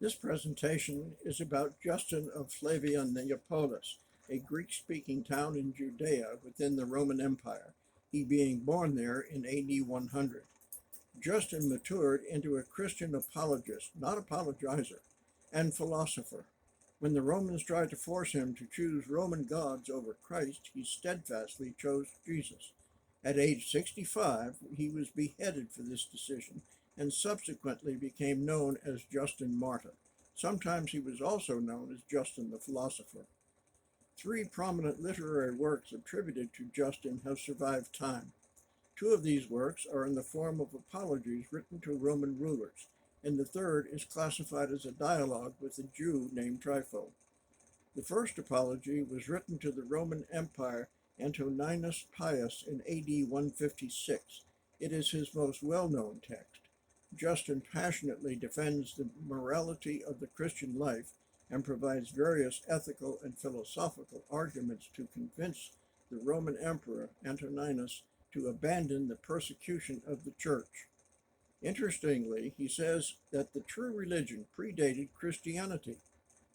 This presentation is about Justin of Flavia Neapolis, a Greek-speaking town in Judea within the Roman Empire, he being born there in AD 100. Justin matured into a Christian apologist, not apologizer, and philosopher. When the Romans tried to force him to choose Roman gods over Christ, he steadfastly chose Jesus. At age 65, he was beheaded for this decision and subsequently became known as Justin Martyr. Sometimes he was also known as Justin the Philosopher. Three prominent literary works attributed to Justin have survived time. Two of these works are in the form of apologies written to Roman rulers, and the third is classified as a dialogue with a Jew named Trypho. The first apology was written to the Roman Empire Antoninus Pius in AD 156. It is his most well-known text. Justin passionately defends the morality of the Christian life and provides various ethical and philosophical arguments to convince the Roman Emperor Antoninus to abandon the persecution of the church. Interestingly, he says that the true religion predated Christianity,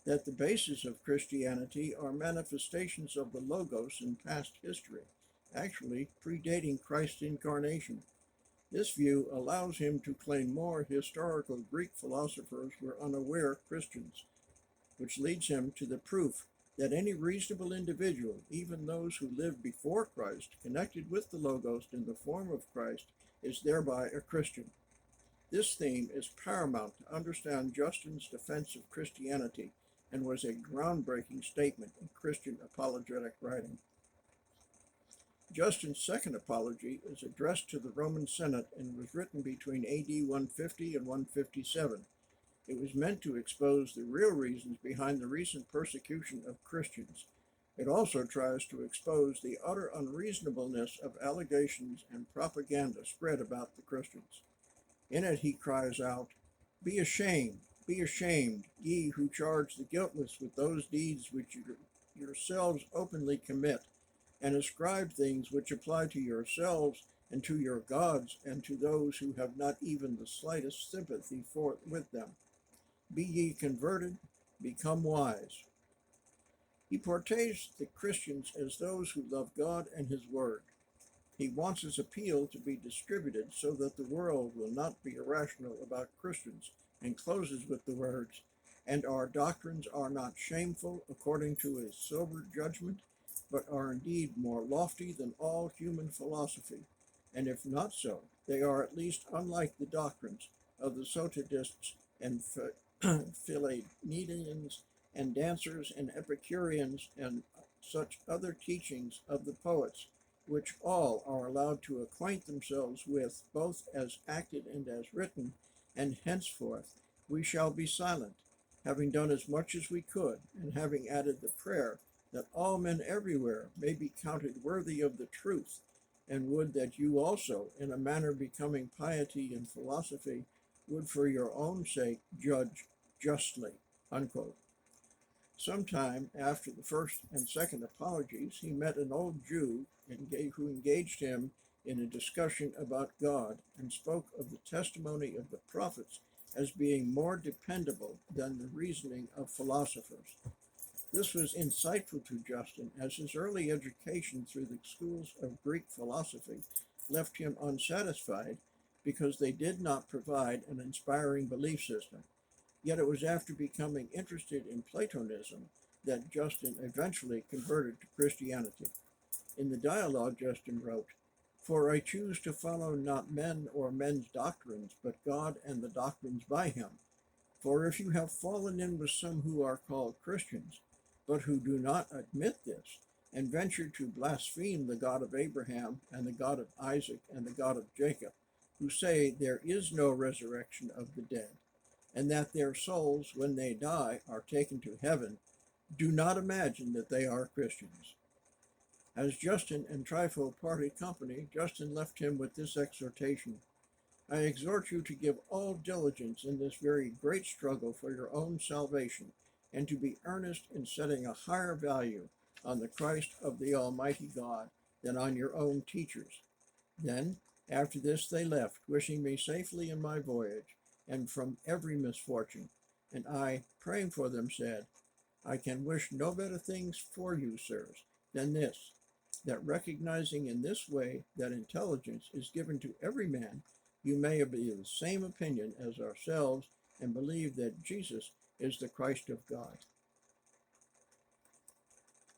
that the basis of Christianity are manifestations of the Logos in past history, actually predating Christ's incarnation. This view allows him to claim more historical Greek philosophers were unaware Christians, which leads him to the proof that any reasonable individual, even those who lived before Christ, connected with the Logos in the form of Christ, is thereby a Christian. This theme is paramount to understand Justin's defense of Christianity and was a groundbreaking statement in Christian apologetic writing. Justin's second apology is addressed to the Roman Senate and was written between AD 150 and 157. It was meant to expose the real reasons behind the recent persecution of Christians. It also tries to expose the utter unreasonableness of allegations and propaganda spread about the Christians. In it he cries out, be ashamed, ye who charge the guiltless with those deeds which you yourselves openly commit, and ascribe things which apply to yourselves and to your gods and to those who have not even the slightest sympathy with them. Be ye converted, become wise. He portrays the Christians as those who love God and his word. He wants his appeal to be distributed so that the world will not be irrational about Christians, and closes with the words, and our doctrines are not shameful according to a sober judgment, but are indeed more lofty than all human philosophy, and if not so, they are at least unlike the doctrines of the Sotadists and Philanetians and dancers and Epicureans and such other teachings of the poets, which all are allowed to acquaint themselves with, both as acted and as written, and henceforth we shall be silent, having done as much as we could, and having added the prayer that all men everywhere may be counted worthy of the truth, and would that you also, in a manner becoming piety and philosophy, would for your own sake judge justly. Unquote. Sometime after the first and second apologies, he met an old Jew who engaged him in a discussion about God and spoke of the testimony of the prophets as being more dependable than the reasoning of philosophers. This was insightful to Justin, as his early education through the schools of Greek philosophy left him unsatisfied because they did not provide an inspiring belief system. Yet it was after becoming interested in Platonism that Justin eventually converted to Christianity. In the dialogue, Justin wrote, for I choose to follow not men or men's doctrines, but God and the doctrines by him. For if you have fallen in with some who are called Christians, but who do not admit this, and venture to blaspheme the God of Abraham and the God of Isaac and the God of Jacob, who say there is no resurrection of the dead, and that their souls, when they die, are taken to heaven, do not imagine that they are Christians. As Justin and Trypho parted company, Justin left him with this exhortation, I exhort you to give all diligence in this very great struggle for your own salvation, and to be earnest in setting a higher value on the Christ of the Almighty God than on your own teachers. Then, after this, they left, wishing me safely in my voyage, and from every misfortune, And I, praying for them, said, I can wish no better things for you, sirs, than this, that recognizing in this way that intelligence is given to every man, you may be of the same opinion as ourselves and believe that Jesus is the Christ of God.